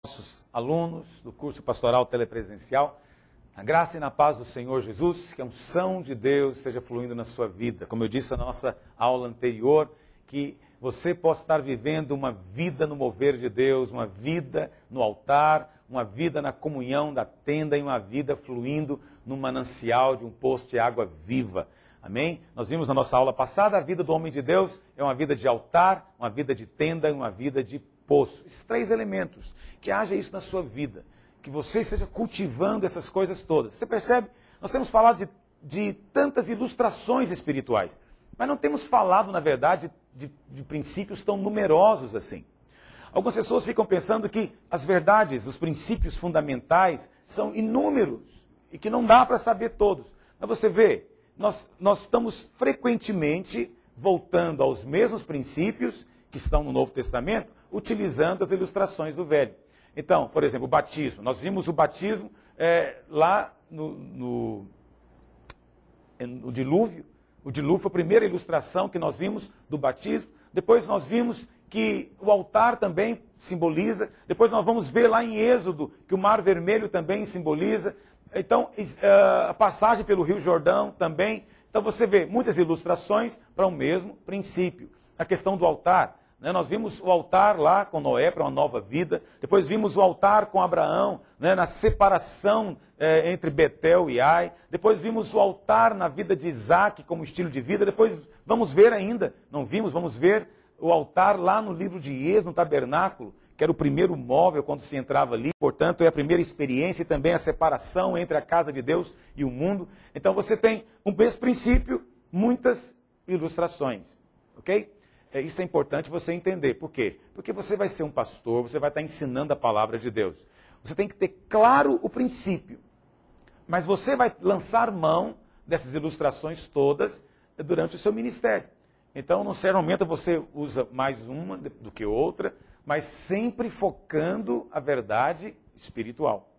Nossos alunos do curso pastoral telepresencial, a graça e na paz do Senhor Jesus, que a unção de Deus esteja fluindo na sua vida. Como eu disse na nossa aula anterior, que você possa estar vivendo uma vida no mover de Deus, uma vida no altar, uma vida na comunhão da tenda e uma vida fluindo no manancial de um poço de água viva. Amém? Nós vimos na nossa aula passada, a vida do homem de Deus é uma vida de altar, uma vida de tenda e uma vida de poço. Esses três elementos, que haja isso na sua vida, que você esteja cultivando essas coisas todas. Você percebe? Nós temos falado de tantas ilustrações espirituais, mas não temos falado, na verdade, de princípios tão numerosos assim. Algumas pessoas ficam pensando que as verdades, os princípios fundamentais são inúmeros e que não dá para saber todos. Mas você vê, nós estamos frequentemente voltando aos mesmos princípios que estão no Novo Testamento, utilizando as ilustrações do Velho. Então, por exemplo, o batismo. Nós vimos o batismo lá no dilúvio. O dilúvio foi a primeira ilustração que nós vimos do batismo. Depois nós vimos que o altar também simboliza. Depois nós vamos ver lá em Êxodo que o Mar Vermelho também simboliza. Então, a passagem pelo Rio Jordão também. Então você vê muitas ilustrações para o mesmo princípio. A questão do altar. Nós vimos o altar lá com Noé para uma nova vida. Depois vimos o altar com Abraão, na separação entre Betel e Ai. Depois vimos o altar na vida de Isaac como estilo de vida. Depois vamos ver ainda, não vimos, vamos ver o altar lá no livro de Êxodo, no tabernáculo, que era o primeiro móvel quando se entrava ali. Portanto, é a primeira experiência e também a separação entre a casa de Deus e o mundo. Então você tem um mesmo princípio, muitas ilustrações, ok? Isso é importante você entender. Por quê? Porque você vai ser um pastor, você vai estar ensinando a palavra de Deus. Você tem que ter claro o princípio. Mas você vai lançar mão dessas ilustrações todas durante o seu ministério. Então, num certo momento, você usa mais uma do que outra, mas sempre focando a verdade espiritual.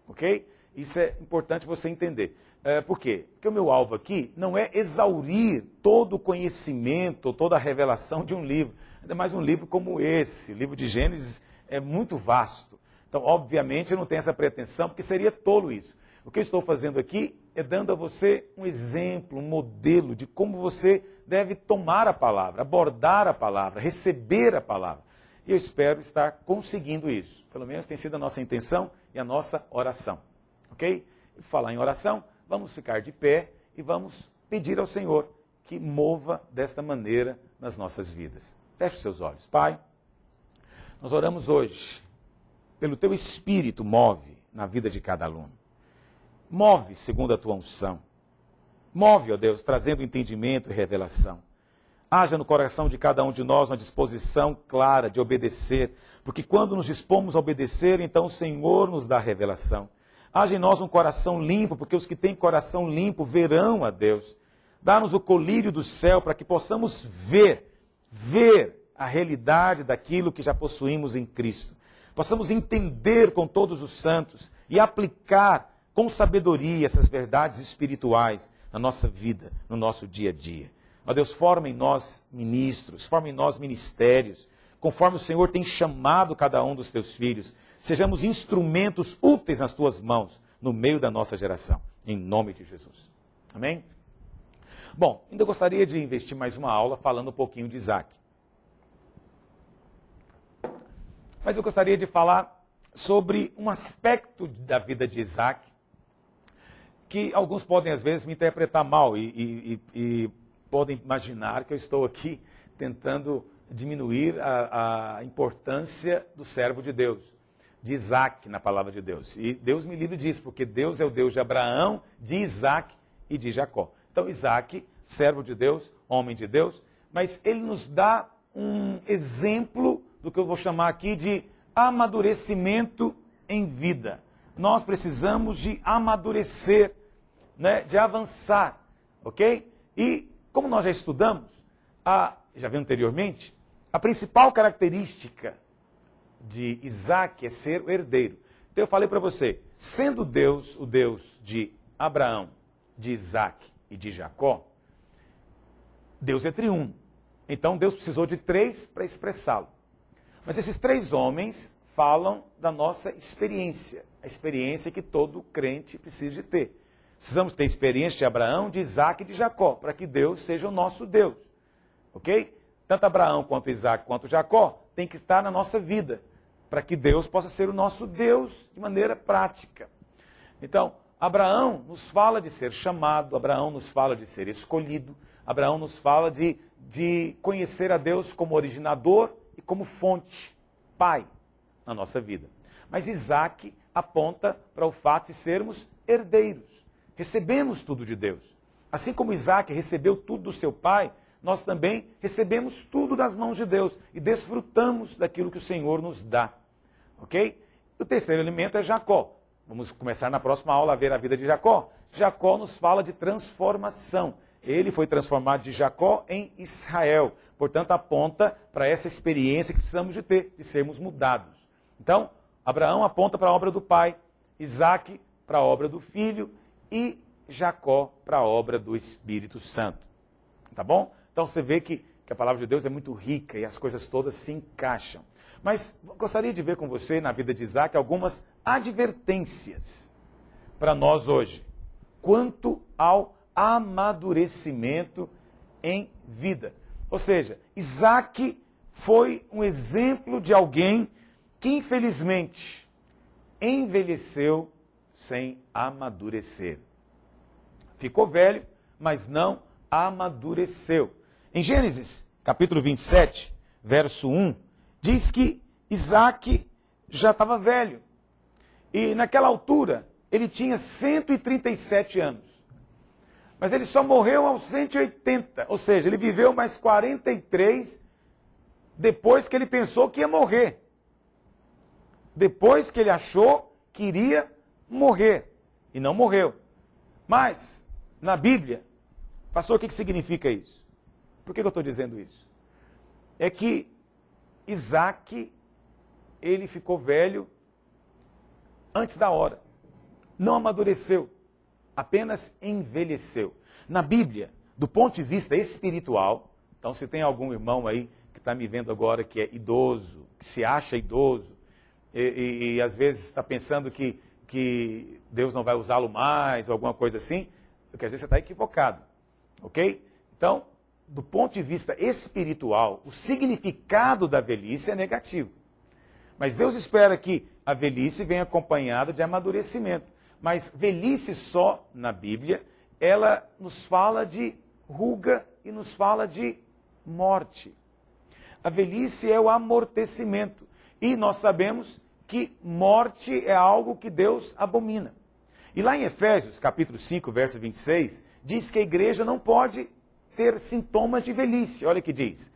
Ok? Isso é importante você entender. Por quê? Porque o meu alvo aqui não é exaurir todo o conhecimento, toda a revelação de um livro. Ainda mais um livro como esse, o livro de Gênesis é muito vasto. Então, obviamente, eu não tenho essa pretensão, porque seria tolo isso. O que eu estou fazendo aqui é dando a você um exemplo, um modelo de como você deve tomar a palavra, abordar a palavra, receber a palavra. E eu espero estar conseguindo isso. Pelo menos tem sido a nossa intenção e a nossa oração. Ok? E falar em oração, vamos ficar de pé e vamos pedir ao Senhor que mova desta maneira nas nossas vidas. Feche os seus olhos. Pai, nós oramos hoje, pelo Teu Espírito move na vida de cada aluno. Move segundo a Tua unção. Move, ó Deus, trazendo entendimento e revelação. Haja no coração de cada um de nós uma disposição clara de obedecer, porque quando nos dispomos a obedecer, então o Senhor nos dá revelação. Haja em nós um coração limpo, porque os que têm coração limpo verão a Deus. Dá-nos o colírio do céu para que possamos ver a realidade daquilo que já possuímos em Cristo. Possamos entender com todos os santos e aplicar com sabedoria essas verdades espirituais na nossa vida, no nosso dia a dia. Ó Deus, forma em nós ministros, forma em nós ministérios, conforme o Senhor tem chamado cada um dos Teus filhos. Sejamos instrumentos úteis nas Tuas mãos, no meio da nossa geração, em nome de Jesus. Amém? Bom, ainda gostaria de investir mais uma aula falando um pouquinho de Isaac. Mas eu gostaria de falar sobre um aspecto da vida de Isaac, que alguns podem às vezes me interpretar mal e podem imaginar que eu estou aqui tentando diminuir a importância do servo de Deus, de Isaac na palavra de Deus. E Deus me livre disso, porque Deus é o Deus de Abraão, de Isaac e de Jacó. Então Isaac, servo de Deus, homem de Deus, mas ele nos dá um exemplo do que eu vou chamar aqui de amadurecimento em vida. Nós precisamos de amadurecer, de avançar, ok? E como nós já estudamos, já vi anteriormente, a principal característica de Isaac é ser o herdeiro. Então eu falei para você, sendo Deus o Deus de Abraão, de Isaac e de Jacó, Deus é triuno. Então Deus precisou de três para expressá-lo. Mas esses três homens falam da nossa experiência, a experiência que todo crente precisa de ter. Precisamos ter experiência de Abraão, de Isaac e de Jacó, para que Deus seja o nosso Deus. Ok? Tanto Abraão quanto Isaac quanto Jacó tem que estar na nossa vida, para que Deus possa ser o nosso Deus de maneira prática. Então, Abraão nos fala de ser chamado, Abraão nos fala de ser escolhido, Abraão nos fala de conhecer a Deus como originador e como fonte, pai, na nossa vida. Mas Isaac aponta para o fato de sermos herdeiros. Recebemos tudo de Deus. Assim como Isaac recebeu tudo do seu pai, nós também recebemos tudo das mãos de Deus e desfrutamos daquilo que o Senhor nos dá. Ok? O terceiro elemento é Jacó. Vamos começar na próxima aula a ver a vida de Jacó. Jacó nos fala de transformação. Ele foi transformado de Jacó em Israel. Portanto, aponta para essa experiência que precisamos de ter, de sermos mudados. Então, Abraão aponta para a obra do pai, Isaac para a obra do filho e Jacó para a obra do Espírito Santo. Tá bom? Então você vê que a palavra de Deus é muito rica e as coisas todas se encaixam. Mas gostaria de ver com você, na vida de Isaac, algumas advertências para nós hoje, quanto ao amadurecimento em vida. Ou seja, Isaac foi um exemplo de alguém que, infelizmente, envelheceu sem amadurecer. Ficou velho, mas não amadureceu. Em Gênesis, capítulo 27, verso 1, diz que Isaac já estava velho. E naquela altura, ele tinha 137 anos. Mas ele só morreu aos 180, ou seja, ele viveu mais 43 depois que ele pensou que ia morrer. Depois que ele achou que iria morrer. E não morreu. Mas, na Bíblia, pastor, o que significa isso? Por que eu estou dizendo isso? É que Isaac, ele ficou velho antes da hora. Não amadureceu, apenas envelheceu. Na Bíblia, do ponto de vista espiritual, então se tem algum irmão aí que está me vendo agora que é idoso, que se acha idoso, e às vezes está pensando que Deus não vai usá-lo mais, ou alguma coisa assim, porque às vezes você está equivocado, ok? Então, do ponto de vista espiritual, o significado da velhice é negativo. Mas Deus espera que a velhice venha acompanhada de amadurecimento. Mas velhice só, na Bíblia, ela nos fala de ruga e nos fala de morte. A velhice é o amortecimento. E nós sabemos que morte é algo que Deus abomina. E lá em Efésios, capítulo 5, verso 26, diz que a igreja não pode ter sintomas de velhice. Olha o que diz.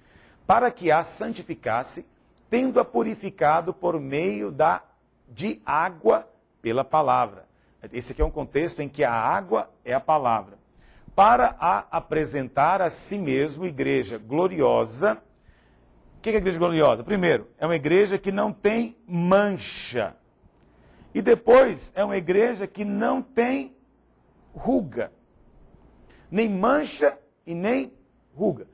Para que a santificasse, tendo-a purificado por meio de água pela palavra. Esse aqui é um contexto em que a água é a palavra. Para a apresentar a si mesmo, igreja gloriosa. O que é a igreja gloriosa? Primeiro, é uma igreja que não tem mancha. E depois, é uma igreja que não tem ruga. Nem mancha e nem ruga.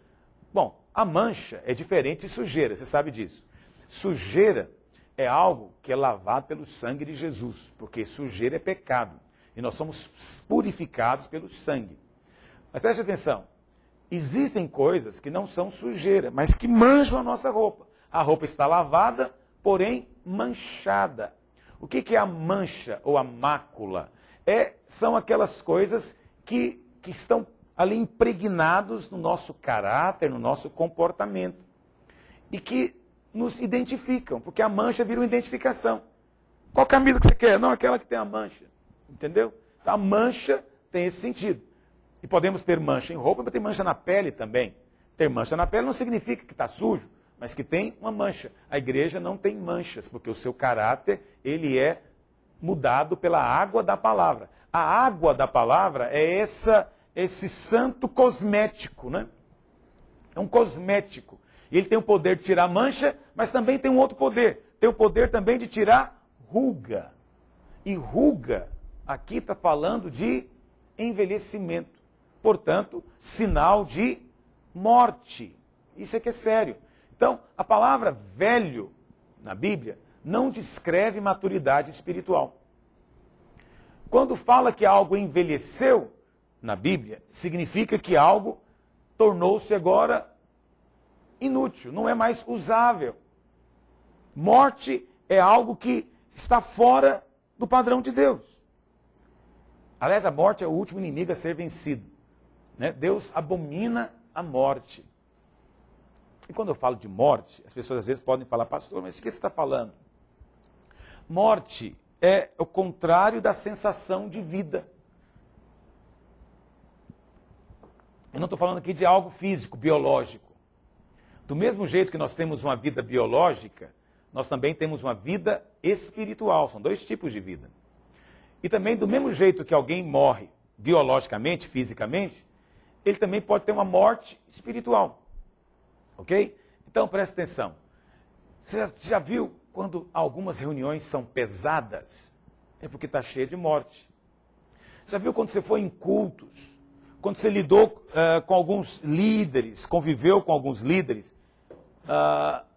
Bom, a mancha é diferente de sujeira, você sabe disso. Sujeira é algo que é lavado pelo sangue de Jesus, porque sujeira é pecado. E nós somos purificados pelo sangue. Mas preste atenção, existem coisas que não são sujeira, mas que mancham a nossa roupa. A roupa está lavada, porém manchada. O que é a mancha ou a mácula? São aquelas coisas que estão ali impregnados no nosso caráter, no nosso comportamento. E que nos identificam, porque a mancha vira uma identificação. Qual camisa que você quer? Não, aquela que tem a mancha. Entendeu? Então, a mancha tem esse sentido. E podemos ter mancha em roupa, mas tem mancha na pele também. Ter mancha na pele não significa que está sujo, mas que tem uma mancha. A igreja não tem manchas, porque o seu caráter, ele é mudado pela água da palavra. A água da palavra é esse santo cosmético, né? É um cosmético. E ele tem o poder de tirar mancha, mas também tem um outro poder. Tem o poder também de tirar ruga. E ruga, aqui está falando de envelhecimento. Portanto, sinal de morte. Isso é que é sério. Então, a palavra velho, na Bíblia, não descreve maturidade espiritual. Quando fala que algo envelheceu na Bíblia, significa que algo tornou-se agora inútil, não é mais usável. Morte é algo que está fora do padrão de Deus. Aliás, a morte é o último inimigo a ser vencido, né? Deus abomina a morte. E quando eu falo de morte, as pessoas às vezes podem falar, pastor, mas o que você está falando? Morte é o contrário da sensação de vida. Eu não estou falando aqui de algo físico, biológico. Do mesmo jeito que nós temos uma vida biológica, nós também temos uma vida espiritual. São dois tipos de vida. E também do mesmo jeito que alguém morre biologicamente, fisicamente, ele também pode ter uma morte espiritual. Ok? Então preste atenção. Você já viu quando algumas reuniões são pesadas? É porque está cheia de morte. Já viu quando você foi em cultos? Quando você lidou com alguns líderes, conviveu com alguns líderes,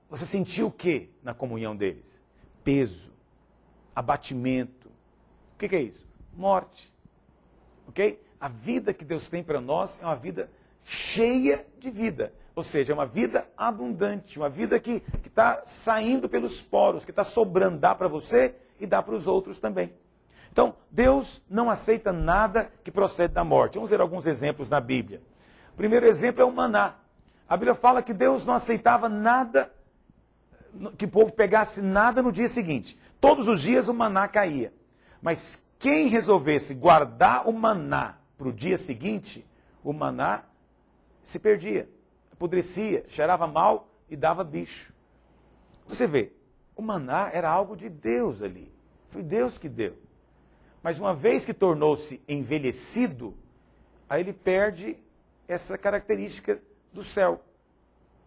você sentiu o que na comunhão deles? Peso, abatimento. O que é isso? Morte. Ok? A vida que Deus tem para nós é uma vida cheia de vida. Ou seja, é uma vida abundante, uma vida que está saindo pelos poros, que está sobrando, dá para você e dá para os outros também. Então, Deus não aceita nada que procede da morte. Vamos ver alguns exemplos na Bíblia. O primeiro exemplo é o maná. A Bíblia fala que Deus não aceitava nada, que o povo pegasse nada no dia seguinte. Todos os dias o maná caía. Mas quem resolvesse guardar o maná para o dia seguinte, o maná se perdia, apodrecia, cheirava mal e dava bicho. Você vê, o maná era algo de Deus ali. Foi Deus que deu. Mas uma vez que tornou-se envelhecido, aí ele perde essa característica do céu.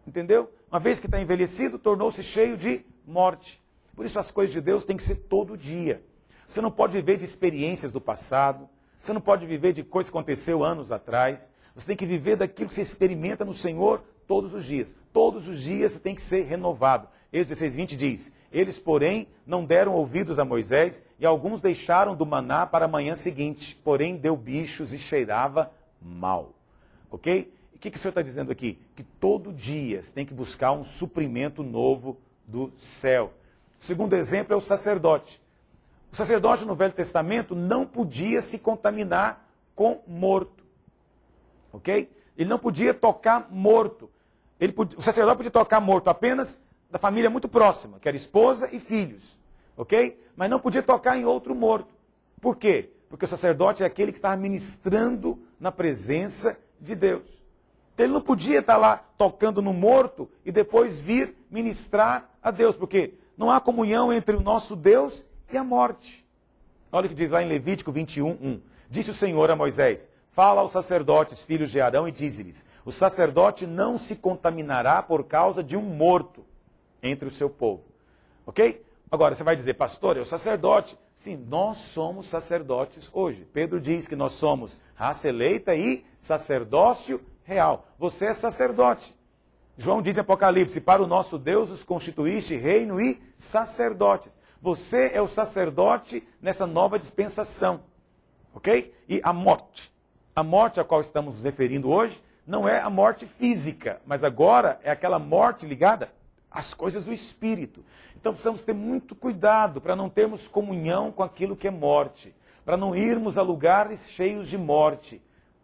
Entendeu? Uma vez que está envelhecido, tornou-se cheio de morte. Por isso as coisas de Deus têm que ser todo dia. Você não pode viver de experiências do passado. Você não pode viver de coisa que aconteceu anos atrás. Você tem que viver daquilo que você experimenta no Senhor todos os dias. Todos os dias você tem que ser renovado. Êxodo 16:20 diz, eles, porém, não deram ouvidos a Moisés, e alguns deixaram do maná para a manhã seguinte, porém deu bichos e cheirava mal. Ok? E o que o Senhor está dizendo aqui? Que todo dia você tem que buscar um suprimento novo do céu. O segundo exemplo é o sacerdote. O sacerdote no Velho Testamento não podia se contaminar com morto. Ok? Ele não podia tocar morto. O sacerdote podia tocar morto apenas da família muito próxima, que era esposa e filhos. Ok? Mas não podia tocar em outro morto. Por quê? Porque o sacerdote é aquele que estava ministrando na presença de Deus. Então ele não podia estar lá tocando no morto e depois vir ministrar a Deus. Porque não há comunhão entre o nosso Deus e a morte. Olha o que diz lá em Levítico 21:1. Disse o Senhor a Moisés, fala aos sacerdotes, filhos de Arão, e dize-lhes, o sacerdote não se contaminará por causa de um morto entre o seu povo. Ok? Agora, você vai dizer, pastor, é o sacerdote. Sim, nós somos sacerdotes hoje. Pedro diz que nós somos raça eleita e sacerdócio real. Você é sacerdote. João diz em Apocalipse, para o nosso Deus os constituíste reino e sacerdotes. Você é o sacerdote nessa nova dispensação. Ok? E a morte a qual estamos nos referindo hoje, não é a morte física, mas agora é aquela morte ligada às coisas do espírito. Então precisamos ter muito cuidado para não termos comunhão com aquilo que é morte, para não irmos a lugares cheios de morte.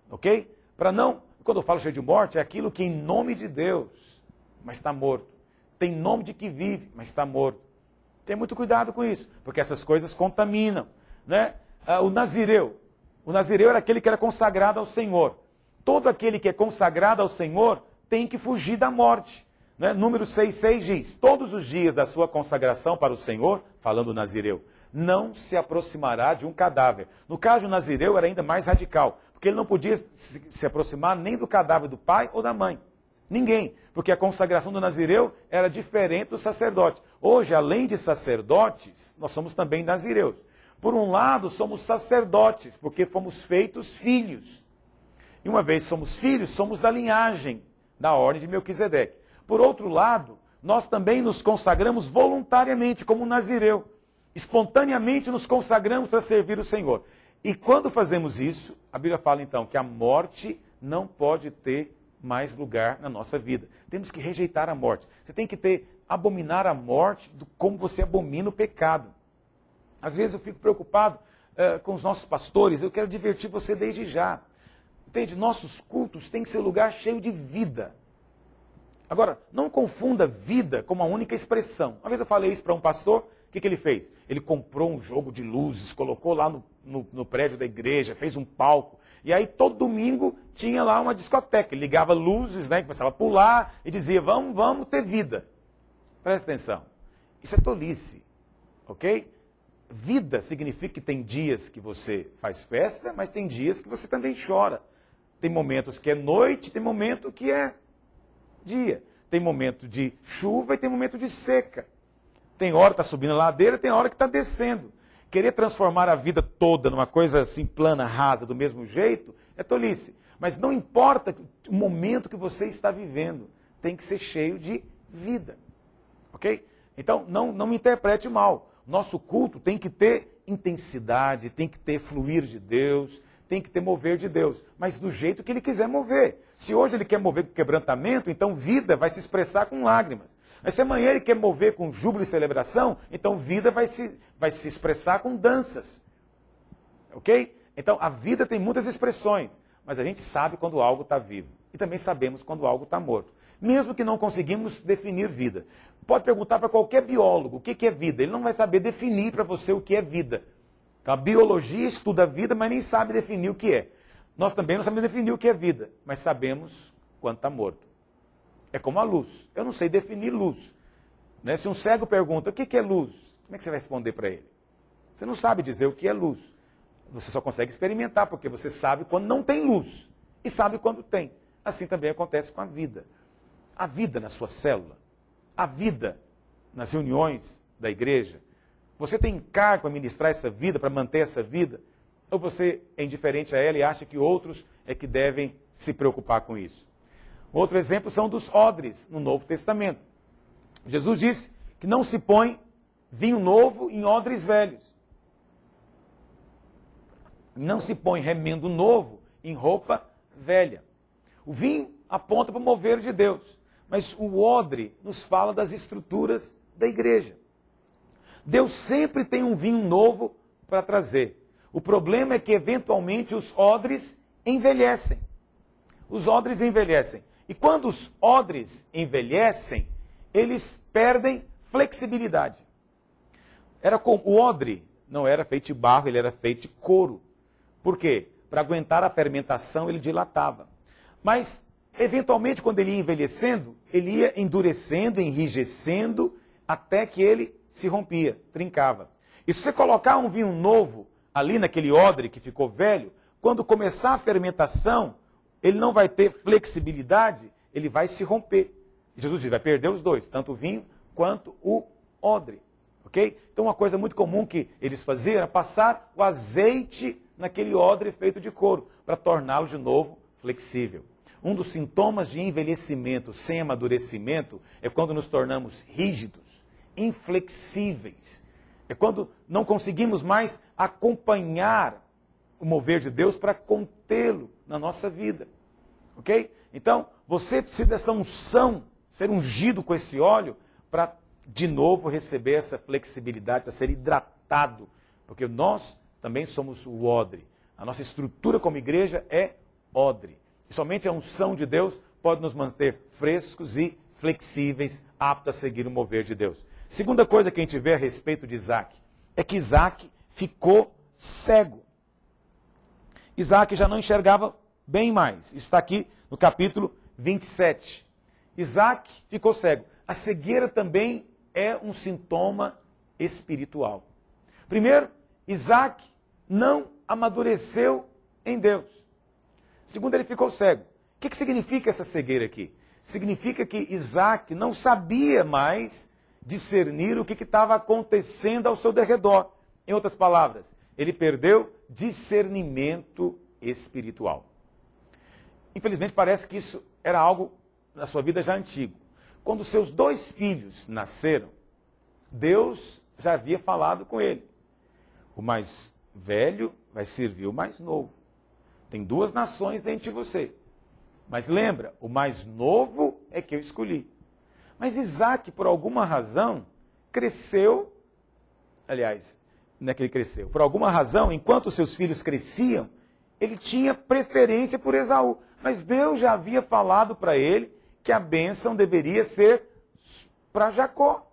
Ok? Para não, quando eu falo cheio de morte, é aquilo que em nome de Deus, mas está morto. Tem nome de que vive, mas está morto. Tem muito cuidado com isso, porque essas coisas contaminam. Né? O nazireu era aquele que era consagrado ao Senhor. Todo aquele que é consagrado ao Senhor tem que fugir da morte. Né? Número 6,6 diz, todos os dias da sua consagração para o Senhor, falando o nazireu, não se aproximará de um cadáver. No caso do nazireu era ainda mais radical, porque ele não podia se aproximar nem do cadáver do pai ou da mãe. Ninguém, porque a consagração do nazireu era diferente do sacerdote. Hoje, além de sacerdotes, nós somos também nazireus. Por um lado, somos sacerdotes, porque fomos feitos filhos. E uma vez somos filhos, somos da linhagem, da ordem de Melquisedeque. Por outro lado, nós também nos consagramos voluntariamente, como um nazireu. Espontaneamente nos consagramos para servir o Senhor. E quando fazemos isso, a Bíblia fala então que a morte não pode ter mais lugar na nossa vida. Temos que rejeitar a morte. Você tem que abominar a morte como você abomina o pecado. Às vezes eu fico preocupado com os nossos pastores, eu quero divertir você desde já. Entende? Nossos cultos têm que ser lugar cheio de vida. Agora, não confunda vida com uma única expressão. Uma vez eu falei isso para um pastor, o que ele fez? Ele comprou um jogo de luzes, colocou lá no prédio da igreja, fez um palco. E aí todo domingo tinha lá uma discoteca. Ele ligava luzes, né, começava a pular e dizia, vamos ter vida. Presta atenção. Isso é tolice, ok? Vida significa que tem dias que você faz festa, mas tem dias que você também chora. Tem momentos que é noite, tem momento que é dia. Tem momento de chuva e tem momento de seca. Tem hora que está subindo a ladeira, tem hora que está descendo. Querer transformar a vida toda numa coisa assim plana, rasa, do mesmo jeito, é tolice. Mas não importa o momento que você está vivendo, tem que ser cheio de vida. Ok? Então, não me interprete mal. Nosso culto tem que ter intensidade, tem que ter fluir de Deus, tem que ter mover de Deus, mas do jeito que Ele quiser mover. Se hoje Ele quer mover com quebrantamento, então vida vai se expressar com lágrimas. Mas se amanhã Ele quer mover com júbilo e celebração, então vida vai se expressar com danças. Ok? Então a vida tem muitas expressões, mas a gente sabe quando algo está vivo. E também sabemos quando algo está morto. Mesmo que não conseguimos definir vida. Pode perguntar para qualquer biólogo o que é vida. Ele não vai saber definir para você o que é vida. Então, a biologia estuda a vida, mas nem sabe definir o que é. Nós também não sabemos definir o que é vida, mas sabemos quando está morto. É como a luz. Eu não sei definir luz. Né? Se um cego pergunta o que é luz, como é que você vai responder para ele? Você não sabe dizer o que é luz. Você só consegue experimentar, porque você sabe quando não tem luz e sabe quando tem. Assim também acontece com a vida. A vida na sua célula, a vida nas reuniões da igreja. Você tem encargo para ministrar essa vida, para manter essa vida? Ou você é indiferente a ela e acha que outros é que devem se preocupar com isso? Outro exemplo são dos odres no Novo Testamento. Jesus disse que não se põe vinho novo em odres velhos. Não se põe remendo novo em roupa velha. O vinho aponta para o mover de Deus, mas o odre nos fala das estruturas da igreja. Deus sempre tem um vinho novo para trazer. O problema é que, eventualmente, os odres envelhecem. Os odres envelhecem. E quando os odres envelhecem, eles perdem flexibilidade. O odre não era feito de barro, ele era feito de couro. Por quê? Para aguentar a fermentação, ele dilatava. Mas, eventualmente, quando ele ia envelhecendo, ele ia endurecendo, enrijecendo, até que ele se rompia, trincava. E se você colocar um vinho novo ali naquele odre que ficou velho, quando começar a fermentação, ele não vai ter flexibilidade, ele vai se romper. Jesus diz, vai perder os dois, tanto o vinho quanto o odre. Ok? Então uma coisa muito comum que eles faziam era passar o azeite naquele odre feito de couro, para torná-lo de novo flexível. Um dos sintomas de envelhecimento sem amadurecimento é quando nos tornamos rígidos, inflexíveis. É quando não conseguimos mais acompanhar o mover de Deus para contê-lo na nossa vida. Ok? Então, você precisa dessa unção, ser ungido com esse óleo, para de novo receber essa flexibilidade, para ser hidratado. Porque nós também somos o odre. A nossa estrutura como igreja é odre. E somente a unção de Deus pode nos manter frescos e flexíveis, aptos a seguir o mover de Deus. Segunda coisa que a gente vê a respeito de Isaac, é que Isaac ficou cego. Isaac já não enxergava bem mais. Isso está aqui no capítulo 27. Isaac ficou cego. A cegueira também é um sintoma espiritual. Primeiro, Isaac não amadureceu em Deus. Segundo, ele ficou cego. O que significa essa cegueira aqui? Significa que Isaac não sabia mais discernir o que estava acontecendo ao seu derredor. Em outras palavras, ele perdeu discernimento espiritual. Infelizmente, parece que isso era algo na sua vida já antigo. quando seus 2 filhos nasceram, Deus já havia falado com ele. O mais velho vai servir o mais novo. Tem 2 nações dentro de você. Mas lembra, o mais novo é que eu escolhi. Mas Isaac, por alguma razão, cresceu. Aliás, não é que ele cresceu. Por alguma razão, enquanto seus filhos cresciam, ele tinha preferência por Esaú. Mas Deus já havia falado para ele que a bênção deveria ser para Jacó.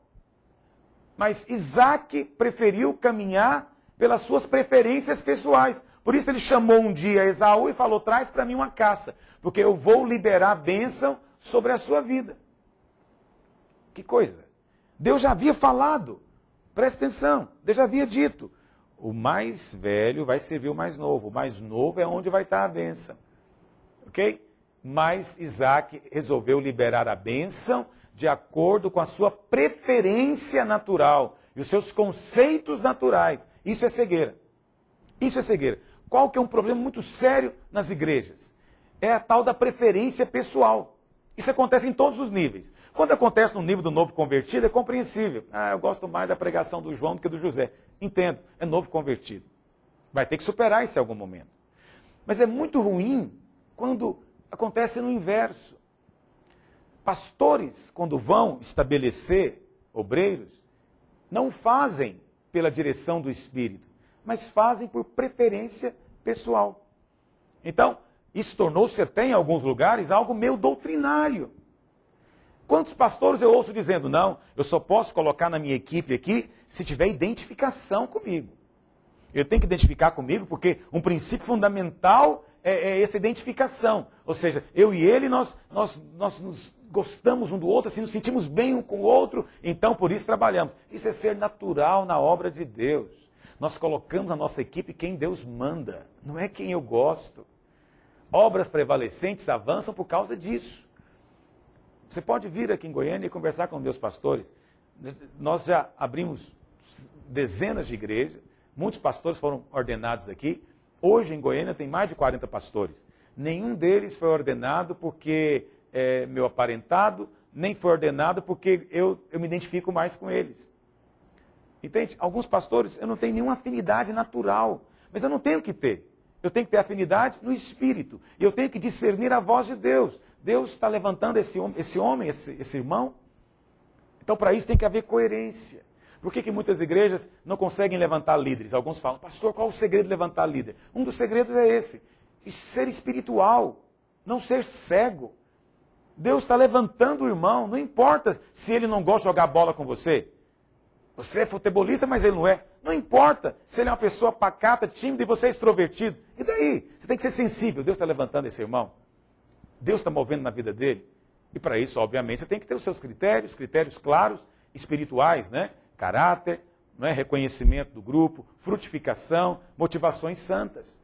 Mas Isaac preferiu caminhar pelas suas preferências pessoais. Por isso ele chamou um dia Esaú e falou, traz para mim uma caça, porque eu vou liberar a bênção sobre a sua vida. Que coisa! Deus já havia falado, presta atenção, Deus já havia dito, o mais velho vai servir o mais novo é onde vai estar a bênção. Ok? Mas Isaac resolveu liberar a bênção de acordo com a sua preferência natural e os seus conceitos naturais. Isso é cegueira. Isso é cegueira. Qual que é um problema muito sério nas igrejas? É a tal da preferência pessoal. Isso acontece em todos os níveis. Quando acontece no nível do novo convertido, é compreensível. Eu gosto mais da pregação do João do que do José. Entendo, é novo convertido. Vai ter que superar isso em algum momento. Mas é muito ruim quando acontece no inverso. Pastores, quando vão estabelecer obreiros, não fazem pela direção do Espírito, mas fazem por preferência pessoal. Então, isso tornou-se até em alguns lugares algo meio doutrinário. Quantos pastores eu ouço dizendo, não, eu só posso colocar na minha equipe aqui se tiver identificação comigo. Eu tenho que identificar comigo porque um princípio fundamental é essa identificação. Ou seja, eu e ele, nós nos gostamos um do outro, assim, nos sentimos bem um com o outro, então por isso trabalhamos. Isso é ser natural na obra de Deus. Nós colocamos na nossa equipe quem Deus manda, não é quem eu gosto. Obras prevalecentes avançam por causa disso. Você pode vir aqui em Goiânia e conversar com meus pastores. Nós já abrimos dezenas de igrejas, muitos pastores foram ordenados aqui. Hoje em Goiânia tem mais de 40 pastores. Nenhum deles foi ordenado porque é meu aparentado, nem foi ordenado porque eu me identifico mais com eles. Entende? Alguns pastores eu não tenho nenhuma afinidade natural, mas eu não tenho que ter. Eu tenho que ter afinidade no Espírito. E eu tenho que discernir a voz de Deus. Deus está levantando esse homem, esse irmão. Então, para isso tem que haver coerência. Por que muitas igrejas não conseguem levantar líderes? Alguns falam, pastor, qual o segredo de levantar líder? Um dos segredos é esse. Ser espiritual, não ser cego. Deus está levantando o irmão, não importa se ele não gosta de jogar bola com você. Você é futebolista, mas ele não é. Não importa se ele é uma pessoa pacata, tímida e você é extrovertido. E daí? Você tem que ser sensível. Deus está levantando esse irmão. Deus está movendo na vida dele. E para isso, obviamente, você tem que ter os seus critérios claros, espirituais, né? Caráter, né? Reconhecimento do grupo, frutificação, motivações santas.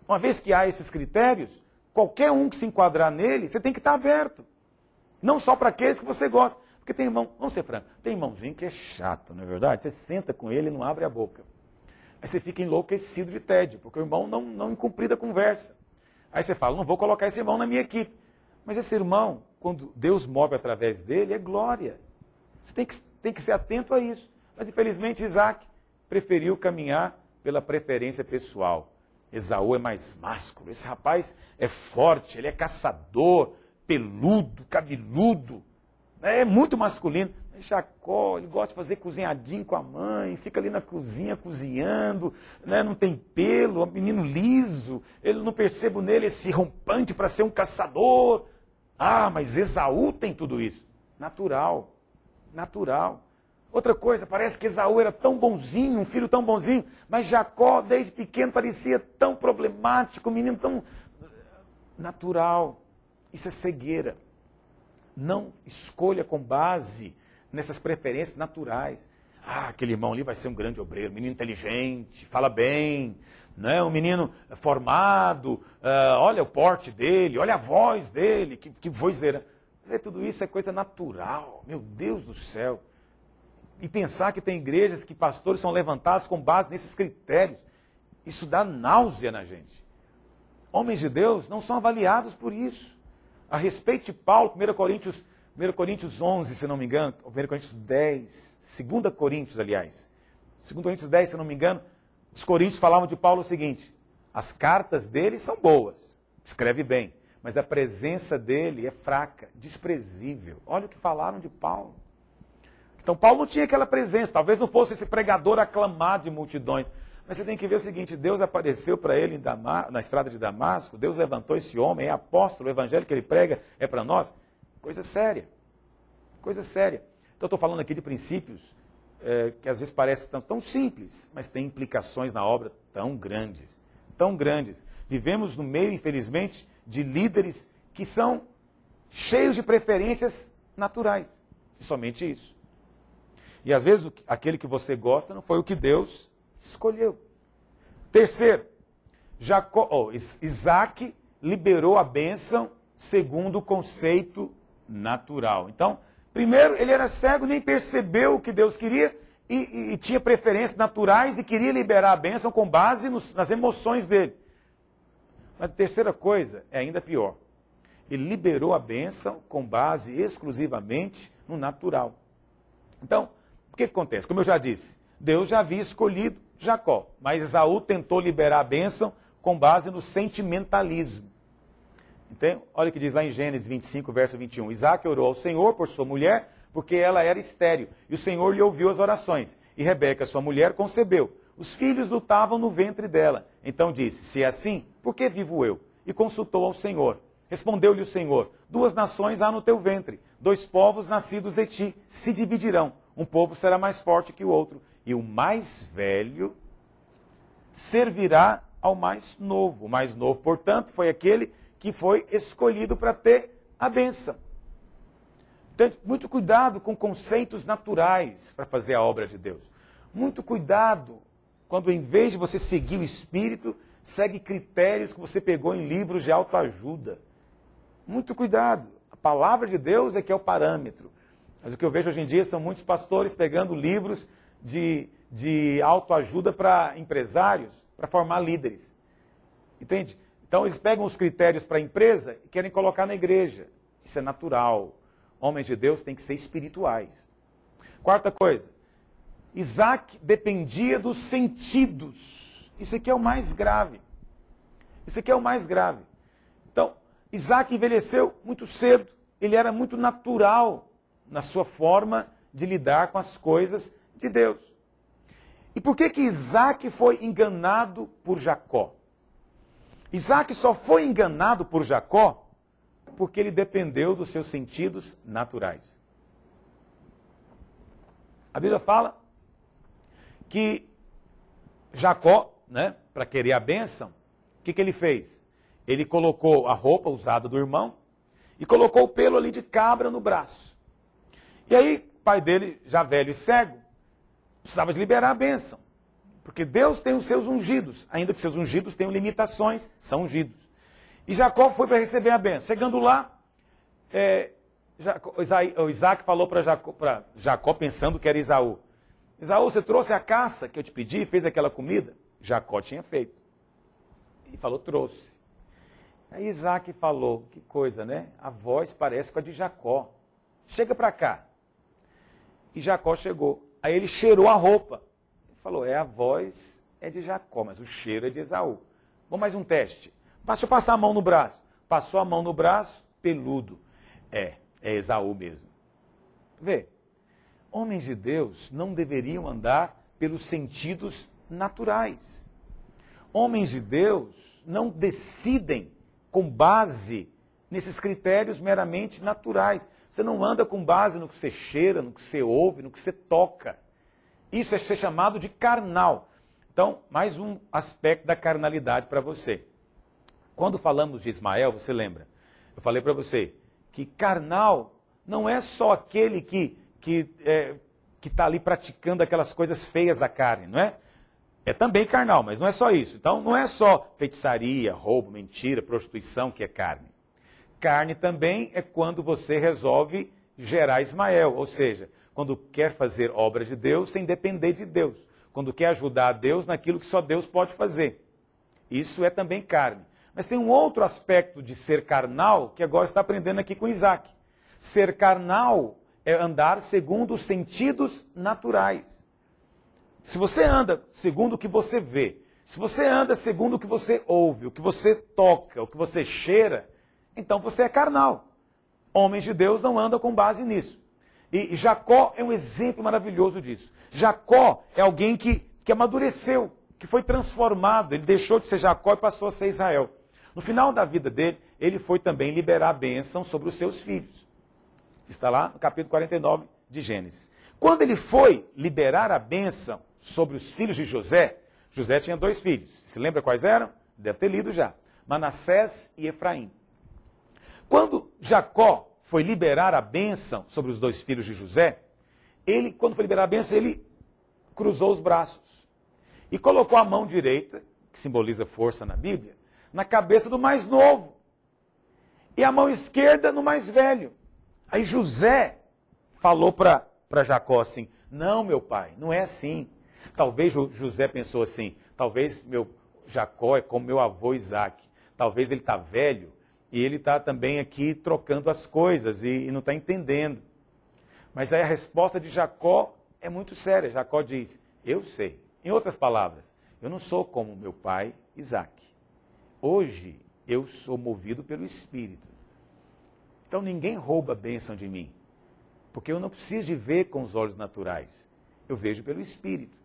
Uma vez que há esses critérios, qualquer um que se enquadrar nele, você tem que estar aberto. Não só para aqueles que você gosta. Porque tem irmão, vamos ser francos, tem irmãozinho que é chato, não é verdade? Você senta com ele e não abre a boca. Aí você fica enlouquecido de tédio, porque o irmão não cumpre a conversa. Aí você fala, não vou colocar esse irmão na minha equipe. Mas esse irmão, quando Deus move através dele, é glória. Você tem que ser atento a isso. Mas infelizmente Isaac preferiu caminhar pela preferência pessoal. Esaú é mais másculo, esse rapaz é forte, ele é caçador, peludo, cabeludo. É muito masculino. Jacó, ele gosta de fazer cozinhadinho com a mãe, fica ali na cozinha cozinhando, né? Não tem pelo, é um menino liso, ele não percebo nele esse rompante para ser um caçador. Mas Esaú tem tudo isso. Natural. Outra coisa, parece que Esaú era tão bonzinho, um filho tão bonzinho, mas Jacó, desde pequeno, parecia tão problemático, um menino tão natural. Isso é cegueira. Não escolha com base nessas preferências naturais. Aquele irmão ali vai ser um grande obreiro, um menino inteligente, fala bem, né? Um menino formado, olha o porte dele, olha a voz dele, que vozeira. Tudo isso é coisa natural, meu Deus do céu. E pensar que tem igrejas que pastores são levantados com base nesses critérios, isso dá náusea na gente. Homens de Deus não são avaliados por isso. A respeito de Paulo, 1 Coríntios 1 Coríntios 11, se não me engano, 1 Coríntios 10, 2 Coríntios, aliás. 2 Coríntios 10, se não me engano, os coríntios falavam de Paulo o seguinte: as cartas dele são boas, escreve bem, mas a presença dele é fraca, desprezível. Olha o que falaram de Paulo. Então Paulo não tinha aquela presença, talvez não fosse esse pregador aclamado de multidões. Mas você tem que ver o seguinte: Deus apareceu para ele na estrada de Damasco, Deus levantou esse homem, é apóstolo, o evangelho que ele prega é para nós. Coisa séria, coisa séria. Então eu estou falando aqui de princípios que às vezes parecem tão simples, mas tem implicações na obra tão grandes, tão grandes. Vivemos no meio, infelizmente, de líderes que são cheios de preferências naturais, e somente isso. E às vezes aquele que você gosta não foi o que Deus escolheu. Terceiro, Isaac liberou a bênção segundo o conceito natural. Então, primeiro, ele era cego, nem percebeu o que Deus queria e tinha preferências naturais e queria liberar a bênção com base nas emoções dele. Mas a terceira coisa é ainda pior. Ele liberou a bênção com base exclusivamente no natural. Então, o que acontece? Como eu já disse, Deus já havia escolhido Jacó, mas Esaú tentou liberar a bênção com base no sentimentalismo. Então, olha o que diz lá em Gênesis 25, verso 21. Isaac orou ao Senhor por sua mulher, porque ela era estéril, e o Senhor lhe ouviu as orações. E Rebeca, sua mulher, concebeu. Os filhos lutavam no ventre dela. Então disse: se é assim, por que vivo eu? E consultou ao Senhor. Respondeu-lhe o Senhor: 2 nações há no teu ventre, 2 povos nascidos de ti se dividirão. Um povo será mais forte que o outro, e o mais velho servirá ao mais novo. O mais novo, portanto, foi aquele que foi escolhido para ter a bênção. Então, muito cuidado com conceitos naturais para fazer a obra de Deus. Muito cuidado quando, em vez de você seguir o Espírito, segue critérios que você pegou em livros de autoajuda. Muito cuidado. A palavra de Deus é que é o parâmetro. Mas o que eu vejo hoje em dia são muitos pastores pegando livros de autoajuda para empresários, para formar líderes. Entende? Então eles pegam os critérios para a empresa e querem colocar na igreja. Isso é natural. Homens de Deus têm que ser espirituais. Quarta coisa, Isaac dependia dos sentidos. Isso aqui é o mais grave. Isso aqui é o mais grave. Então, Isaac envelheceu muito cedo. Ele era muito natural na sua forma de lidar com as coisas de Deus. E por que Isaac foi enganado por Jacó? Isaac só foi enganado por Jacó porque ele dependeu dos seus sentidos naturais. A Bíblia fala que Jacó, para querer a bênção, o que ele fez? Ele colocou a roupa usada do irmão e colocou o pelo ali de cabra no braço. E aí, o pai dele, já velho e cego, precisava de liberar a bênção. Porque Deus tem os seus ungidos, ainda que seus ungidos tenham limitações, são ungidos. E Jacó foi para receber a bênção. Chegando lá, Isaac falou para Jacó, pensando que era Esaú: Esaú, você trouxe a caça que eu te pedi e fez aquela comida? Jacó tinha feito. E falou: trouxe. Aí Isaac falou: que coisa, né? A voz parece com a de Jacó. Chega para cá. E Jacó chegou. Aí ele cheirou a roupa. Falou: a voz é de Jacó, mas o cheiro é de Esaú. Vamos mais um teste. Deixa eu passar a mão no braço. Passou a mão no braço, peludo. É Esaú mesmo. Vê, homens de Deus não deveriam andar pelos sentidos naturais. Homens de Deus não decidem com base nesses critérios meramente naturais. Você não anda com base no que você cheira, no que você ouve, no que você toca. Isso é ser chamado de carnal. Então, mais um aspecto da carnalidade para você. Quando falamos de Ismael, você lembra? Eu falei para você que carnal não é só aquele que está ali praticando aquelas coisas feias da carne, não é? É também carnal, mas não é só isso. Então, não é só feitiçaria, roubo, mentira, prostituição que é carne. Carne também é quando você resolve gerar Ismael, ou seja, quando quer fazer obra de Deus sem depender de Deus. Quando quer ajudar a Deus naquilo que só Deus pode fazer. Isso é também carne. Mas tem um outro aspecto de ser carnal que agora está aprendendo aqui com Isaac. Ser carnal é andar segundo os sentidos naturais. Se você anda segundo o que você vê, se você anda segundo o que você ouve, o que você toca, o que você cheira, então você é carnal. Homens de Deus não andam com base nisso. E Jacó é um exemplo maravilhoso disso. Jacó é alguém que amadureceu, que foi transformado. Ele deixou de ser Jacó e passou a ser Israel. No final da vida dele, ele foi também liberar a bênção sobre os seus filhos. Está lá no capítulo 49 de Gênesis. Quando ele foi liberar a bênção sobre os filhos de José, José tinha 2 filhos. Se lembra quais eram? Deve ter lido já. Manassés e Efraim. Quando Jacó foi liberar a bênção sobre os 2 filhos de José, quando foi liberar a bênção, ele cruzou os braços e colocou a mão direita, que simboliza força na Bíblia, na cabeça do mais novo e a mão esquerda no mais velho. Aí José falou para Jacó assim, não, meu pai, não é assim. Talvez José pensou assim, talvez meu Jacó é como meu avô Isaac, talvez ele está velho e ele está também aqui trocando as coisas e não está entendendo. Mas aí a resposta de Jacó é muito séria. Jacó diz, eu sei. Em outras palavras, eu não sou como meu pai Isaac. Hoje eu sou movido pelo Espírito. Então ninguém rouba a bênção de mim. Porque eu não preciso de ver com os olhos naturais. Eu vejo pelo Espírito.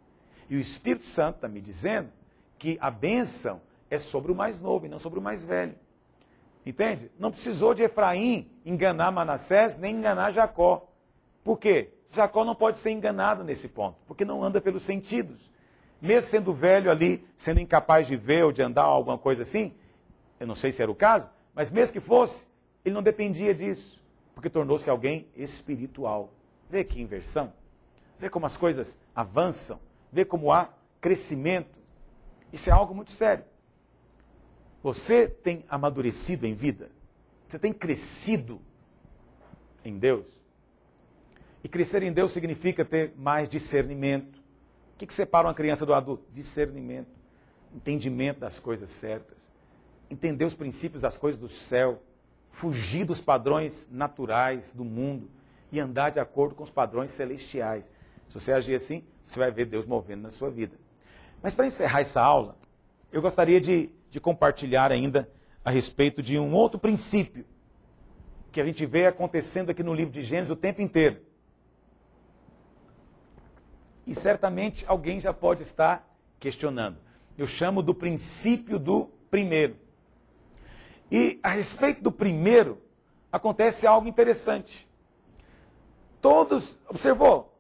E o Espírito Santo está me dizendo que a bênção é sobre o mais novo e não sobre o mais velho. Entende? Não precisou de Efraim enganar Manassés, nem enganar Jacó. Por quê? Jacó não pode ser enganado nesse ponto, porque não anda pelos sentidos. Mesmo sendo velho ali, sendo incapaz de ver ou de andar alguma coisa assim, eu não sei se era o caso, mas mesmo que fosse, ele não dependia disso, porque tornou-se alguém espiritual. Vê que inversão? Vê como as coisas avançam? Vê como há crescimento? Isso é algo muito sério. Você tem amadurecido em vida? Você tem crescido em Deus? E crescer em Deus significa ter mais discernimento. O que separa uma criança do adulto? Discernimento. Entendimento das coisas certas. Entender os princípios das coisas do céu. Fugir dos padrões naturais do mundo. E andar de acordo com os padrões celestiais. Se você agir assim, você vai ver Deus movendo na sua vida. Mas para encerrar essa aula, eu gostaria de compartilhar ainda a respeito de um outro princípio que a gente vê acontecendo aqui no livro de Gênesis o tempo inteiro. E certamente alguém já pode estar questionando. Eu chamo do princípio do primeiro. E a respeito do primeiro, acontece algo interessante. Observou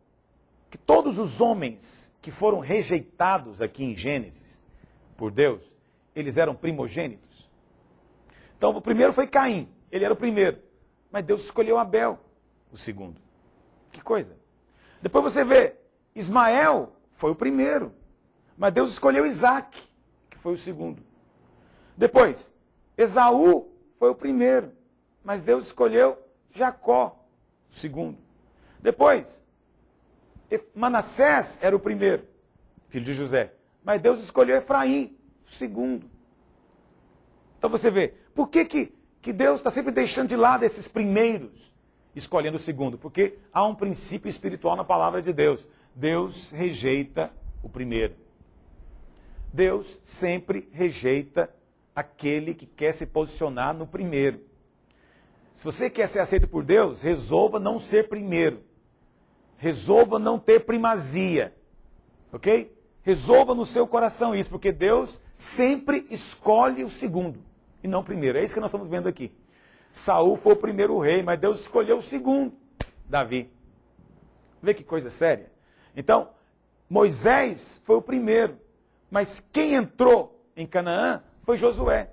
que todos os homens que foram rejeitados aqui em Gênesis por Deus, eles eram primogênitos. Então o primeiro foi Caim, ele era o primeiro. Mas Deus escolheu Abel, o segundo. Que coisa. Depois você vê, Ismael foi o primeiro, mas Deus escolheu Isaac, que foi o segundo. Depois, Esaú foi o primeiro, mas Deus escolheu Jacó, o segundo. Depois, Manassés era o primeiro, filho de José, mas Deus escolheu Efraim, o segundo. Então você vê, por que Deus está sempre deixando de lado esses primeiros, escolhendo o segundo? Porque há um princípio espiritual na palavra de Deus. Deus rejeita o primeiro. Deus sempre rejeita aquele que quer se posicionar no primeiro. Se você quer ser aceito por Deus, resolva não ser primeiro. Resolva não ter primazia. Ok? Resolva no seu coração isso, porque Deus sempre escolhe o segundo e não o primeiro. É isso que nós estamos vendo aqui. Saul foi o primeiro rei, mas Deus escolheu o segundo, Davi. Vê que coisa séria. Então, Moisés foi o primeiro, mas quem entrou em Canaã foi Josué.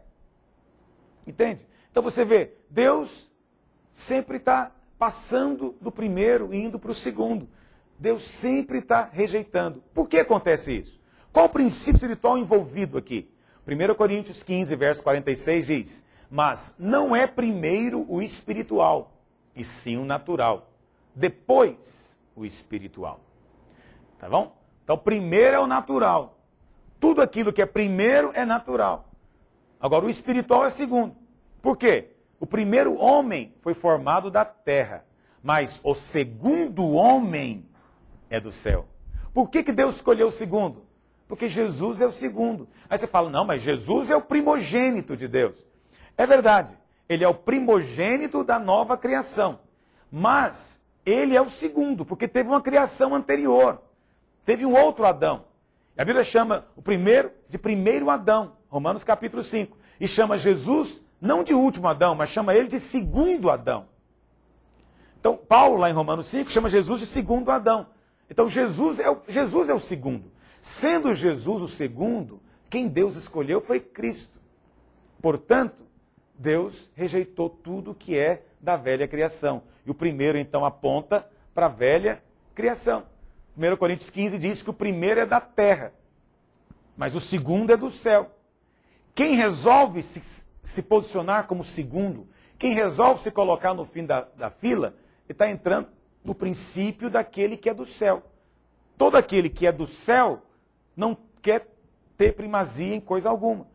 Entende? Então você vê, Deus sempre está passando do primeiro e indo para o segundo. Deus sempre está rejeitando. Por que acontece isso? Qual o princípio espiritual envolvido aqui? 1 Coríntios 15, verso 46 diz, mas não é primeiro o espiritual, e sim o natural. Depois o espiritual. Tá bom? Então primeiro é o natural. Tudo aquilo que é primeiro é natural. Agora o espiritual é segundo. Por quê? O primeiro homem foi formado da terra, mas o segundo homem é do céu. Por que Deus escolheu o segundo? Porque Jesus é o segundo. Aí você fala, não, mas Jesus é o primogênito de Deus. É verdade, ele é o primogênito da nova criação. Mas ele é o segundo, porque teve uma criação anterior. Teve um outro Adão. A Bíblia chama o primeiro de primeiro Adão, Romanos capítulo 5. E chama Jesus, não de último Adão, mas chama ele de segundo Adão. Então, Paulo, lá em Romanos 5, chama Jesus de segundo Adão. Então, Jesus é o segundo. Sendo Jesus o segundo, quem Deus escolheu foi Cristo. Portanto, Deus rejeitou tudo que é da velha criação. E o primeiro, então, aponta para a velha criação. 1 Coríntios 15 diz que o primeiro é da terra, mas o segundo é do céu. Quem resolve se posicionar como segundo, quem resolve se colocar no fim da fila, ele está entrando no princípio daquele que é do céu. Todo aquele que é do céu não quer ter primazia em coisa alguma.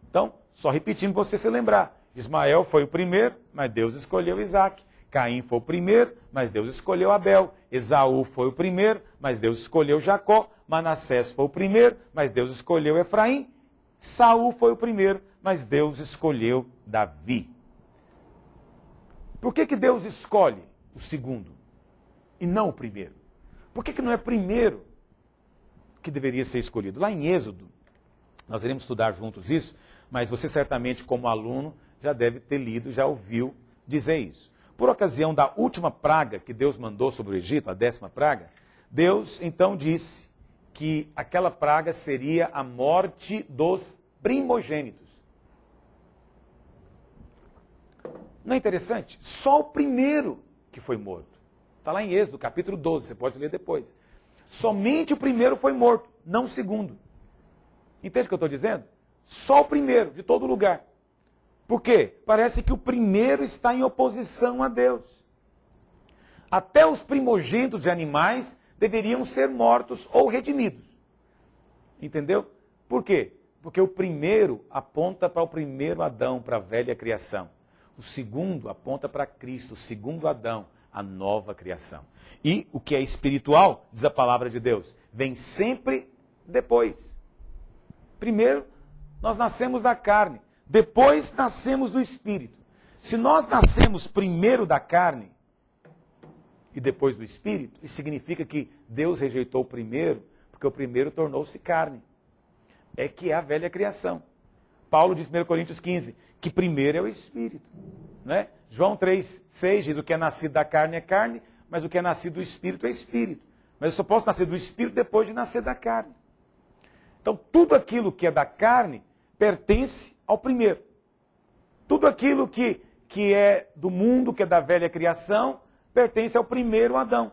Então, só repetindo para você se lembrar. Ismael foi o primeiro, mas Deus escolheu Isaac. Caim foi o primeiro, mas Deus escolheu Abel. Esaú foi o primeiro, mas Deus escolheu Jacó. Manassés foi o primeiro, mas Deus escolheu Efraim. Saul foi o primeiro, mas Deus escolheu Davi. Por que Deus escolhe o segundo e não o primeiro? Por que não é primeiro que deveria ser escolhido? Lá em Êxodo, nós iremos estudar juntos isso, mas você certamente como aluno já deve ter lido, já ouviu dizer isso. Por ocasião da última praga que Deus mandou sobre o Egito, a 10ª praga, Deus então disse que aquela praga seria a morte dos primogênitos. Não é interessante? Só o primeiro que foi morto. Está lá em Êxodo, capítulo 12, você pode ler depois. Somente o primeiro foi morto, não o segundo. Entende o que eu estou dizendo? Só o primeiro, de todo lugar. Por quê? Parece que o primeiro está em oposição a Deus. Até os primogênitos de animais deveriam ser mortos ou redimidos. Entendeu? Por quê? Porque o primeiro aponta para o primeiro Adão, para a velha criação. O segundo aponta para Cristo, o segundo Adão, a nova criação. E o que é espiritual, diz a palavra de Deus, vem sempre depois. Primeiro, nós nascemos da carne. Depois nascemos do Espírito. Se nós nascemos primeiro da carne e depois do Espírito, isso significa que Deus rejeitou o primeiro, porque o primeiro tornou-se carne. É que é a velha criação. Paulo diz em 1 Coríntios 15, que primeiro é o Espírito. Não é? João 3,6 diz, o que é nascido da carne é carne, mas o que é nascido do Espírito é Espírito. Mas eu só posso nascer do Espírito depois de nascer da carne. Então, tudo aquilo que é da carne pertence ao primeiro. Tudo aquilo que é do mundo, que é da velha criação, pertence ao primeiro Adão.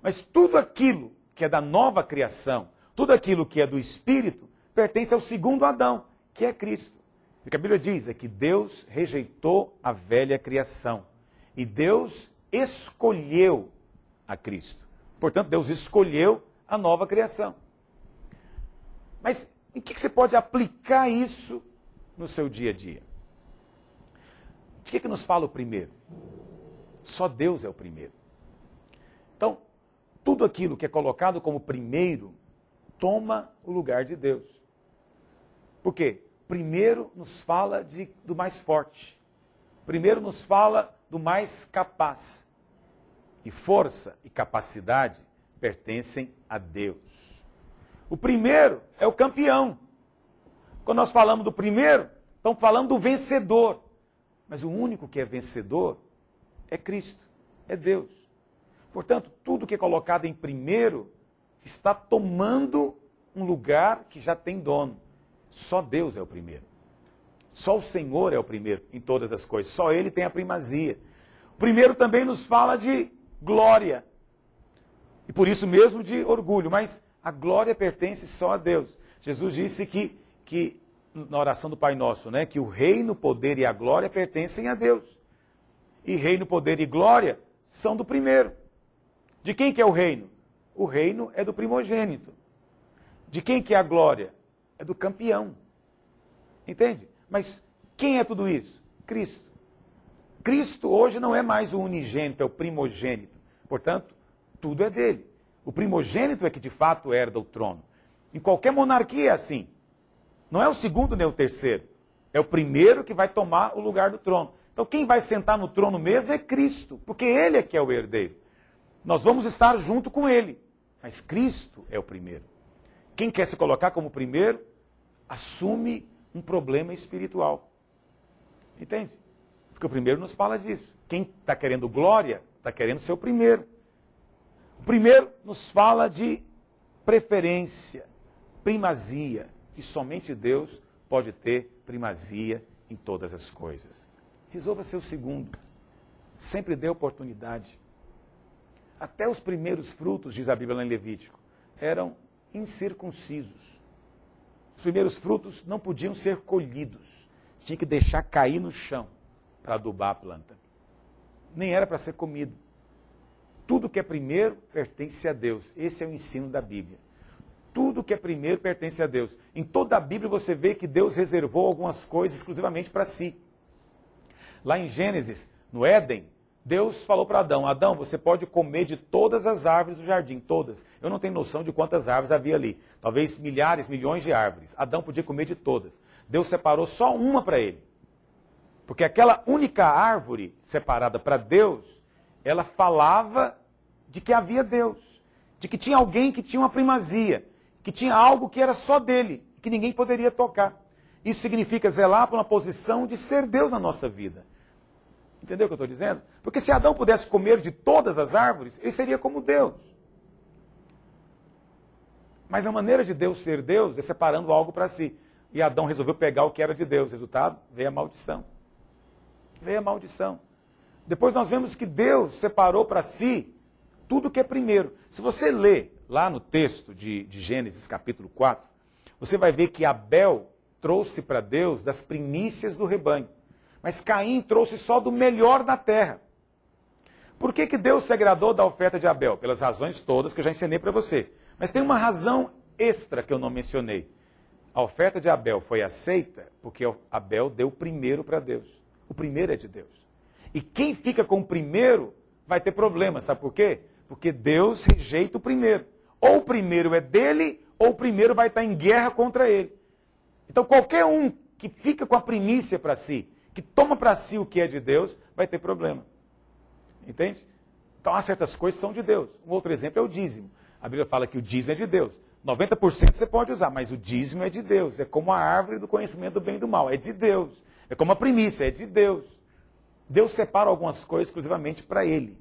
Mas tudo aquilo que é da nova criação, tudo aquilo que é do Espírito, pertence ao segundo Adão, que é Cristo. O que a Bíblia diz é que Deus rejeitou a velha criação. E Deus escolheu a Cristo. Portanto, Deus escolheu a nova criação. Mas em que você pode aplicar isso no seu dia a dia? De que nos fala o primeiro? Só Deus é o primeiro. Então, tudo aquilo que é colocado como primeiro, toma o lugar de Deus. Por quê? Primeiro nos fala do mais forte. Primeiro nos fala do mais capaz. E força e capacidade pertencem a Deus. O primeiro é o campeão. Quando nós falamos do primeiro, estamos falando do vencedor. Mas o único que é vencedor é Cristo, é Deus. Portanto, tudo que é colocado em primeiro está tomando um lugar que já tem dono. Só Deus é o primeiro. Só o Senhor é o primeiro em todas as coisas. Só Ele tem a primazia. O primeiro também nos fala de glória. E por isso mesmo de orgulho. Mas a glória pertence só a Deus. Jesus disse que na oração do Pai Nosso, né, que o reino, o poder e a glória pertencem a Deus. E reino, poder e glória são do primeiro. De quem que é o reino? O reino é do primogênito. De quem que é a glória? É do campeão. Entende? Mas quem é tudo isso? Cristo. Cristo hoje não é mais o unigênito, é o primogênito. Portanto, tudo é dele. O primogênito é que de fato herda o trono. Em qualquer monarquia é assim. Não é o segundo nem o terceiro. É o primeiro que vai tomar o lugar do trono. Então quem vai sentar no trono mesmo é Cristo, porque ele é que é o herdeiro. Nós vamos estar junto com ele, mas Cristo é o primeiro. Quem quer se colocar como primeiro, assume um problema espiritual. Entende? Porque o primeiro nos fala disso. Quem está querendo glória, está querendo ser o primeiro. O primeiro nos fala de preferência, primazia. E somente Deus pode ter primazia em todas as coisas. Resolva ser o segundo. Sempre dê oportunidade. Até os primeiros frutos, diz a Bíblia lá em Levítico, eram incircuncisos. Os primeiros frutos não podiam ser colhidos. Tinha que deixar cair no chão para adubar a planta. Nem era para ser comido. Tudo que é primeiro pertence a Deus. Esse é o ensino da Bíblia. Tudo que é primeiro pertence a Deus. Em toda a Bíblia você vê que Deus reservou algumas coisas exclusivamente para si. Lá em Gênesis, no Éden, Deus falou para Adão, Adão, você pode comer de todas as árvores do jardim, todas. Eu não tenho noção de quantas árvores havia ali. Talvez milhares, milhões de árvores. Adão podia comer de todas. Deus separou só uma para ele. Porque aquela única árvore separada para Deus, ela falava de que havia Deus. De que tinha alguém que tinha uma primazia. Que tinha algo que era só dele. Que ninguém poderia tocar. Isso significa zelar por uma posição de ser Deus na nossa vida. Entendeu o que eu estou dizendo? Porque se Adão pudesse comer de todas as árvores, ele seria como Deus. Mas a maneira de Deus ser Deus é separando algo para si. E Adão resolveu pegar o que era de Deus. Resultado, veio a maldição. Veio a maldição. Depois nós vemos que Deus separou para si tudo que é primeiro. Se você lê lá no texto de Gênesis capítulo 4, você vai ver que Abel trouxe para Deus das primícias do rebanho. Mas Caim trouxe só do melhor da terra. Por que Deus se agradou da oferta de Abel? Pelas razões todas que eu já ensinei para você. Mas tem uma razão extra que eu não mencionei. A oferta de Abel foi aceita porque Abel deu o primeiro para Deus. O primeiro é de Deus. E quem fica com o primeiro vai ter problema. Sabe por quê? Porque Deus rejeita o primeiro. Ou o primeiro é dele, ou o primeiro vai estar em guerra contra ele. Então qualquer um que fica com a primícia para si, que toma para si o que é de Deus, vai ter problema. Entende? Então há certas coisas que são de Deus. Um outro exemplo é o dízimo. A Bíblia fala que o dízimo é de Deus. 90% você pode usar, mas o dízimo é de Deus. É como a árvore do conhecimento do bem e do mal. É de Deus. É como a primícia, é de Deus. Deus separa algumas coisas exclusivamente para Ele.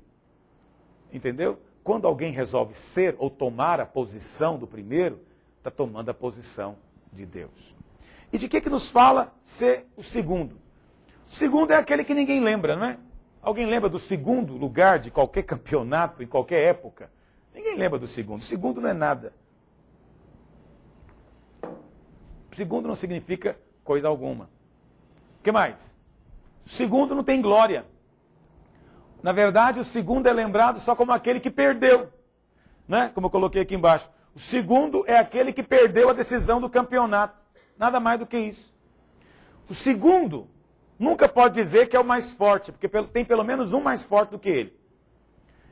Entendeu? Quando alguém resolve ser ou tomar a posição do primeiro, está tomando a posição de Deus. E de que nos fala ser o segundo? O segundo é aquele que ninguém lembra, não é? Alguém lembra do segundo lugar de qualquer campeonato, em qualquer época? Ninguém lembra do segundo. O segundo não é nada. O segundo não significa coisa alguma. O que mais? O segundo não tem glória. Na verdade, o segundo é lembrado só como aquele que perdeu. Né? Como eu coloquei aqui embaixo. O segundo é aquele que perdeu a decisão do campeonato. Nada mais do que isso. O segundo nunca pode dizer que é o mais forte, porque tem pelo menos um mais forte do que ele.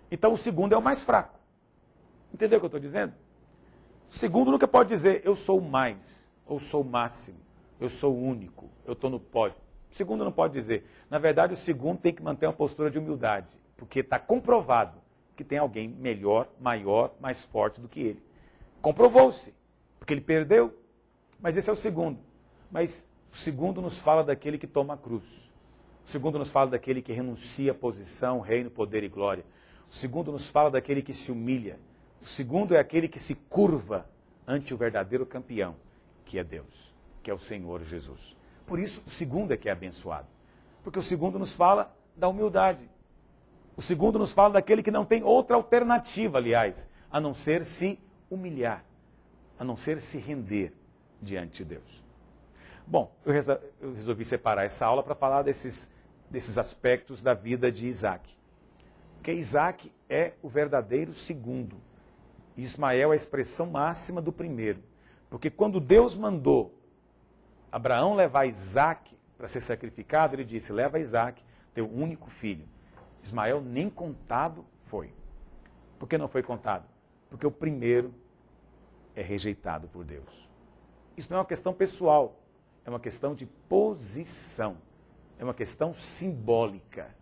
Então o segundo é o mais fraco. Entendeu o que eu estou dizendo? O segundo nunca pode dizer, eu sou o mais, ou sou o máximo, eu sou o único, eu estou no pódio. O segundo não pode dizer. Na verdade, o segundo tem que manter uma postura de humildade, porque está comprovado que tem alguém melhor, maior, mais forte do que ele. Comprovou-se, porque ele perdeu, mas esse é o segundo. Mas o segundo nos fala daquele que toma a cruz. O segundo nos fala daquele que renuncia a posição, reino, poder e glória. O segundo nos fala daquele que se humilha. O segundo é aquele que se curva ante o verdadeiro campeão, que é Deus, que é o Senhor Jesus. Por isso, o segundo é que é abençoado. Porque o segundo nos fala da humildade. O segundo nos fala daquele que não tem outra alternativa, aliás, a não ser se humilhar, a não ser se render diante de Deus. Bom, eu resolvi separar essa aula para falar desses aspectos da vida de Isaac. Porque Isaac é o verdadeiro segundo. Ismael é a expressão máxima do primeiro. Porque quando Deus mandou Abraão levar Isaac para ser sacrificado, ele disse, leva Isaac teu único filho. Ismael nem contado foi. Por que não foi contado? Porque o primeiro é rejeitado por Deus. Isso não é uma questão pessoal, é uma questão de posição, é uma questão simbólica.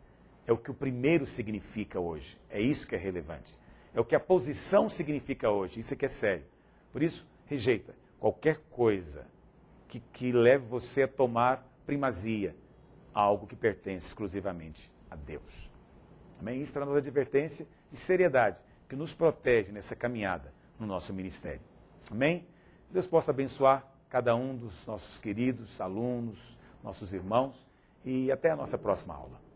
É o que o primeiro significa hoje, é isso que é relevante. É o que a posição significa hoje, isso é que é sério. Por isso, rejeita qualquer coisa que leve você a tomar primazia a algo que pertence exclusivamente a Deus. Amém? Isso traz uma advertência e seriedade que nos protege nessa caminhada no nosso ministério. Amém? Deus possa abençoar cada um dos nossos queridos alunos, nossos irmãos, e até a nossa próxima aula.